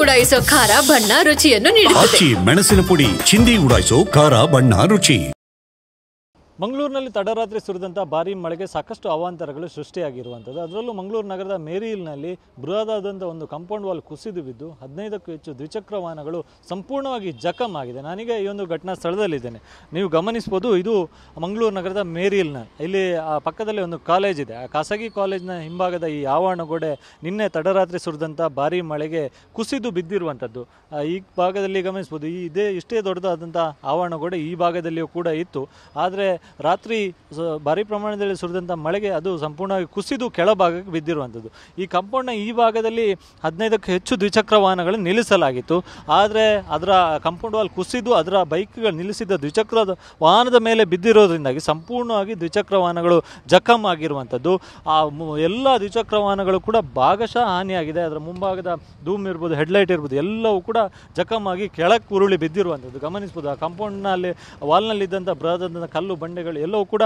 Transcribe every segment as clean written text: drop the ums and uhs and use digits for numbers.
ಉಡಾಯಿಸೋ ಖಾರ ಬಣ್ಣ ರುಚಿಯನ್ನು ನೀಡುತ್ತದೆ. ಮೆಣಸಿನ ಪುಡಿ ಚಿಂದಿ ಉಡಾಯಿಸೋ ಖಾರ ಬಣ್ಣ ರುಚಿ. ಮಂಗಳೂರಿನಲ್ಲಿ ತಡರಾತ್ರಿ ಸುರಿದಂಥ ಭಾರೀ ಮಳೆಗೆ ಸಾಕಷ್ಟು ಅವಾಂತರಗಳು ಸೃಷ್ಟಿಯಾಗಿರುವಂಥದ್ದು. ಅದರಲ್ಲೂ ಮಂಗಳೂರು ನಗರದ ಮೇರಿ ಹಿಲ್ನಲ್ಲಿ ಬೃಹದಾದಂಥ ಒಂದು ಕಾಂಪೌಂಡ್ ವಾಲ್ ಕುಸಿದು ಬಿದ್ದು 15ಕ್ಕೂ ಹೆಚ್ಚು ದ್ವಿಚಕ್ರ ವಾಹನಗಳು ಸಂಪೂರ್ಣವಾಗಿ ಜಖಮ್ ಆಗಿದೆ. ನಾನೀಗ ಈ ಒಂದು ಘಟನಾ ಸ್ಥಳದಲ್ಲಿದ್ದೇನೆ. ನೀವು ಗಮನಿಸ್ಬೋದು, ಇದು ಮಂಗಳೂರು ನಗರದ ಮೇರಿ ಹಿಲ್ನ ಇಲ್ಲಿ ಪಕ್ಕದಲ್ಲಿ ಒಂದು ಕಾಲೇಜ್ ಇದೆ. ಆ ಖಾಸಗಿ ಕಾಲೇಜ್ನ ಹಿಂಭಾಗದ ಈ ಆವರಣ ಗೋಡೆ ನಿನ್ನೆ ತಡರಾತ್ರಿ ಸುರಿದಂಥ ಭಾರೀ ಮಳೆಗೆ ಕುಸಿದು ಬಿದ್ದಿರುವಂಥದ್ದು. ಈ ಭಾಗದಲ್ಲಿ ಗಮನಿಸ್ಬೋದು, ಇಷ್ಟೇ ದೊಡ್ಡದಾದಂಥ ಆವರಣ ಗೋಡೆ ಈ ಭಾಗದಲ್ಲಿಯೂ ಕೂಡ ಇತ್ತು. ಆದರೆ ರಾತ್ರಿ ಭಾರಿ ಪ್ರಮಾಣದಲ್ಲಿ ಸುರಿದಂಥ ಮಳೆಗೆ ಅದು ಸಂಪೂರ್ಣವಾಗಿ ಕುಸಿದು ಕೆಳಭಾಗಕ್ಕೆ ಬಿದ್ದಿರುವಂಥದ್ದು. ಈ ಕಾಂಪೌಂಡ್ನ ಈ ಭಾಗದಲ್ಲಿ 15ಕ್ಕೂ ಹೆಚ್ಚು ದ್ವಿಚಕ್ರ ವಾಹನಗಳನ್ನು ನಿಲ್ಲಿಸಲಾಗಿತ್ತು. ಆದರೆ ಅದರ ಕಾಂಪೌಂಡ್ ವಾಲ್ ಕುಸಿದು ಅದರ ಬೈಕ್ಗಳು ನಿಲ್ಲಿಸಿದ ದ್ವಿಚಕ್ರ ವಾಹನದ ಮೇಲೆ ಬಿದ್ದಿರೋದ್ರಿಂದಾಗಿ ಸಂಪೂರ್ಣವಾಗಿ ದ್ವಿಚಕ್ರ ವಾಹನಗಳು ಜಖಮ್ ಆಗಿರುವಂಥದ್ದು. ಆ ಎಲ್ಲ ದ್ವಿಚಕ್ರ ವಾಹನಗಳು ಕೂಡ ಭಾಗಶಃ ಹಾನಿಯಾಗಿದೆ. ಅದರ ಮುಂಭಾಗದ ಧೂಮ್ ಇರ್ಬೋದು, ಹೆಡ್ಲೈಟ್ ಇರ್ಬೋದು, ಎಲ್ಲವೂ ಕೂಡ ಜಖಮ್ ಆಗಿ ಕೆಳಕ್ಕೆ ಉರುಳಿ ಬಿದ್ದಿರುವಂಥದ್ದು ಗಮನಿಸ್ಬೋದು. ಆ ಕಾಂಪೌಂಡ್ನಲ್ಲಿ ವಾಲ್ನಲ್ಲಿದ್ದಂಥ ಬೃಹದಾದಂಥ ಕಲ್ಲು ಬಂಡೆಗಳು ಎಲ್ಲವೂ ಕೂಡ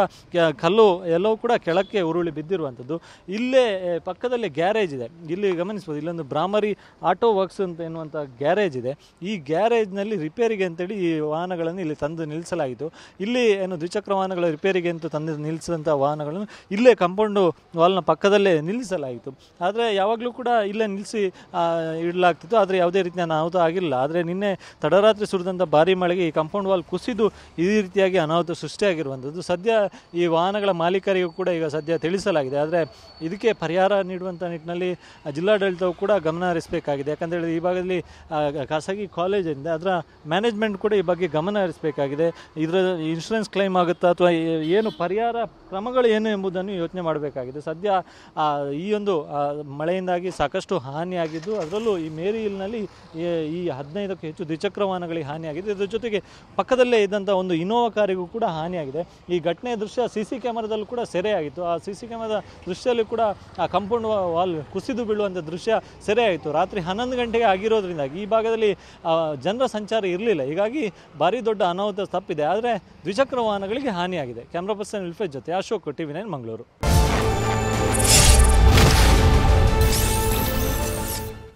ಕೆಳಕ್ಕೆ ಉರುಳಿ ಬಿದ್ದಿರುವಂಥದ್ದು. ಇಲ್ಲೇ ಪಕ್ಕದಲ್ಲಿ ಗ್ಯಾರೇಜ್ ಇದೆ. ಇಲ್ಲಿ ಗಮನಿಸ್ಬೋದು, ಇಲ್ಲೊಂದು ಬ್ರಾಹ್ಮರಿ ಆಟೋ ವರ್ಕ್ಸ್ ಅಂತ ಎನ್ನುವಂಥ ಗ್ಯಾರೇಜ್ ಇದೆ. ಈ ಗ್ಯಾರೇಜ್ನಲ್ಲಿ ರಿಪೇರಿಗೆ ಅಂತೇಳಿ ಈ ವಾಹನಗಳನ್ನು ಇಲ್ಲಿ ತಂದು ನಿಲ್ಲಿಸಲಾಗಿತ್ತು. ಇಲ್ಲಿ ಏನು ದ್ವಿಚಕ್ರ ವಾಹನಗಳ ರಿಪೇರಿಗೆ ಅಂತ ತಂದು ನಿಲ್ಲಿಸಿದಂಥ ವಾಹನಗಳನ್ನು ಇಲ್ಲೇ ಕಾಂಪೌಂಡು ವಾಲ್ನ ಪಕ್ಕದಲ್ಲೇ ನಿಲ್ಲಿಸಲಾಗಿತ್ತು. ಆದರೆ ಯಾವಾಗಲೂ ಕೂಡ ಇಲ್ಲೇ ನಿಲ್ಲಿಸಿ ಇಡಲಾಗ್ತಿತ್ತು. ಆದರೆ ಯಾವುದೇ ರೀತಿಯ ಅನಾಹುತ ಆಗಿಲ್ಲ. ಆದರೆ ನಿನ್ನೆ ತಡರಾತ್ರಿ ಸುರಿದಂಥ ಭಾರೀ ಮಳೆಗೆ ಈ ಕಾಂಪೌಂಡ್ ವಾಲ್ ಕುಸಿದು ಈ ರೀತಿಯಾಗಿ ಅನಾಹುತ ಸೃಷ್ಟಿಯಾಗಿರುವಂಥದ್ದು. ಸದ್ಯ ಈ ವಾಹನಗಳ ಮಾಲೀಕರಿಗೂ ಕೂಡ ಈಗ ಸದ್ಯ ತಿಳಿಸಲಾಗಿದೆ. ಆದರೆ ಇದಕ್ಕೆ ಪರಿಹಾರ ನೀಡುವಂಥ ನಿಟ್ಟಿನಲ್ಲಿ ಜಿಲ್ಲಾಡಳಿತವು ಕೂಡ ಗಮನ ಹರಿಸಬೇಕಾಗಿದೆ. ಯಾಕಂತೇಳಿದ್ರೆ ಈ ಭಾಗದಲ್ಲಿ ಖಾಸಗಿ ಕಾಲೇಜಿಂದ ಅದರ ಮ್ಯಾನೇಜ್ಮೆಂಟ್ ಕೂಡ ಈ ಬಗ್ಗೆ ಗಮನ ಹರಿಸಬೇಕಾಗಿದೆ. ಇದರ ಇನ್ಶೂರೆನ್ಸ್ ಕ್ಲೈಮ್ ಆಗುತ್ತಾ ಅಥವಾ ಏನು ಪರಿಹಾರ ಕ್ರಮಗಳು ಏನು ಎಂಬುದನ್ನು ಯೋಚನೆ ಮಾಡಬೇಕಾಗಿದೆ. ಸದ್ಯ ಈ ಒಂದು ಮಳೆಯಿಂದಾಗಿ ಸಾಕಷ್ಟು ಹಾನಿಯಾಗಿದ್ದು, ಅದರಲ್ಲೂ ಈ ಮೇರಿ ಹಿಲ್ನಲ್ಲಿ ಈ 15ಕ್ಕೂ ಹೆಚ್ಚು ದ್ವಿಚಕ್ರ ವಾಹನಗಳಿಗೆ ಹಾನಿಯಾಗಿದೆ. ಇದರ ಜೊತೆಗೆ ಪಕ್ಕದಲ್ಲೇ ಇದ್ದಂಥ ಒಂದು ಇನೋವಾ ಕಾರಿಗೂ ಕೂಡ ಹಾನಿಯಾಗಿದೆ. ಈ ಘಟನೆಯ ದೃಶ್ಯ CC ಕ್ಯಾಮರಾದಲ್ಲೂ ಕೂಡ ಸೆರೆಯಾಗಿತ್ತು. ಆ CC ಕ್ಯಾಮರಾದ ದೃಶ್ಯದಲ್ಲಿ ಕೂಡ ಆ ಕಾಂಪೌಂಡ್ ವಾಲ್ ಕುಸಿದು ಬೀಳುವಂಥ ದೃಶ್ಯ ಸೆರೆಯಾಯಿತು. ರಾತ್ರಿ 11 ಗಂಟೆಗೆ ಆಗಿರೋದ್ರಿಂದಾಗಿ ಈ ಭಾಗದಲ್ಲಿ ಜನರ ಸಂಚಾರ ಇರಲಿಲ್ಲ. ಹೀಗಾಗಿ ಭಾರಿ ದೊಡ್ಡ ಅನಾಹುತ ತಪ್ಪಿದೆ. ಆದರೆ ದ್ವಿಚಕ್ರ ವಾಹನಗಳಿಗೆ ಹಾನಿಯಾಗಿದೆ. ಕ್ಯಾಮ್ರಾ ಪರ್ಸನ್ ಇಲ್ಫೇಜ್ ಜೊತೆ ಅಶೋಕ್, TV9 ಮಂಗಳೂರು.